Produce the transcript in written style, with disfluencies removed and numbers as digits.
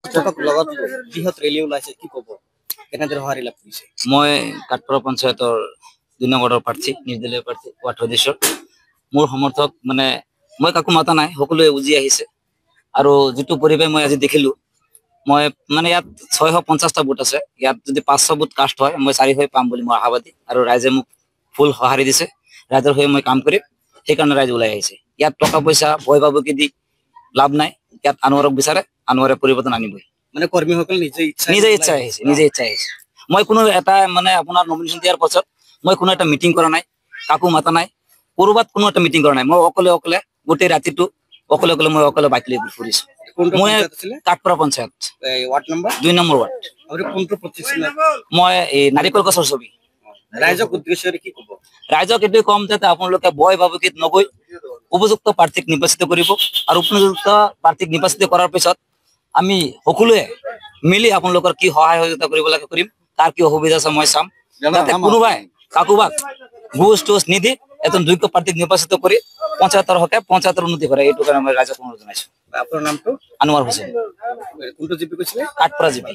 লগত বৃহৎ ৰেলী ওলাইছে কি ক'ব কেনেদৰে সঁহাৰি লাভ কৰিছে? মই কাঠপৰা পঞ্চায়তৰ ২ নং ৱাৰ্ডৰ প্ৰাৰ্থী, নিৰ্দলীয় প্ৰাৰ্থী ৱাৰ্ড সদস্য। মোৰ সমৰ্থক মানে মই কাকো মাতা নাই, সকলোৱে উজি আহিছে। আৰু যিটো পৰিৱেশ মই আজি দেখিলো, মই মানে ইয়াত ৬৫০টা বুথ আছে, ইয়াত যদি ৫০০ বুথ কাষ্ট হয় মই ৪ হৈ পাম বুলি মই আশাবাদী। আৰু ৰাইজে মোক ফুল সঁহাৰি দিছে, ৰাইজৰ হৈ মই কাম কৰিম, সেইকাৰণে ৰাইজ ওলাই আহিছে। ইয়াত টকা পইচা ভয় ভাবুকি দি লাভ নাই, ইয়াত আনোৱাৰক বিচাৰে, আনোৱাৰে পৰিৱৰ্তন আনিবই। মানে কৰ্মীসকল নিজে ইচ্ছা আহিছে। মই কোনো এটা মানে আপোনাৰ নমিনেশ্যন দিয়াৰ পাছত মই কোনো এটা মিটিং কৰা নাই, কাকো মাতা নাই, কৰবাত কোনো এটা মিটিং কৰা নাই। মই অকলে গোটেই ৰাতিটো মই অকলে বাইক লৈ ফুৰিছো। মই Kathpara panchayat ward number ২ number ward. কোনটো প্ৰতিষ্ঠান? মই এই নাৰিকল গছৰ ছবি। ৰাইজক উদ্দেশ্য কি ক'ব? ৰাইজক এইটোৱে কম যাতে আপোনালোকে ভয় ভাবুকিত নগৈ উপযুক্ত প্ৰাৰ্থীক নিৰ্বাচিত কৰিব, আৰু উপযুক্ত প্ৰাৰ্থীক নিৰ্বাচিত কৰাৰ পিছত আমি সকলোৱে মিলি আপোনালোকৰ কি সহায় সহযোগিতা কৰিব লাগে কৰিম, তাৰ কি অসুবিধা আছে মই চাম, যাতে কোনোবাই কাকোবাক ঘুষ টুচ নিদি এজন যোগ্য প্ৰাৰ্থীক নিৰ্বাচিত কৰি পঞ্চায়তৰ হকে পঞ্চায়তৰ উন্নতি কৰে, এইটো কাৰণে মই ৰাইজক অনুৰোধ জনাইছো। আপোনাৰ নামটো? আনোৱাৰ হুছেইন। কোনটো জিপি কৈছিলে? কাঠপৰা জিপি।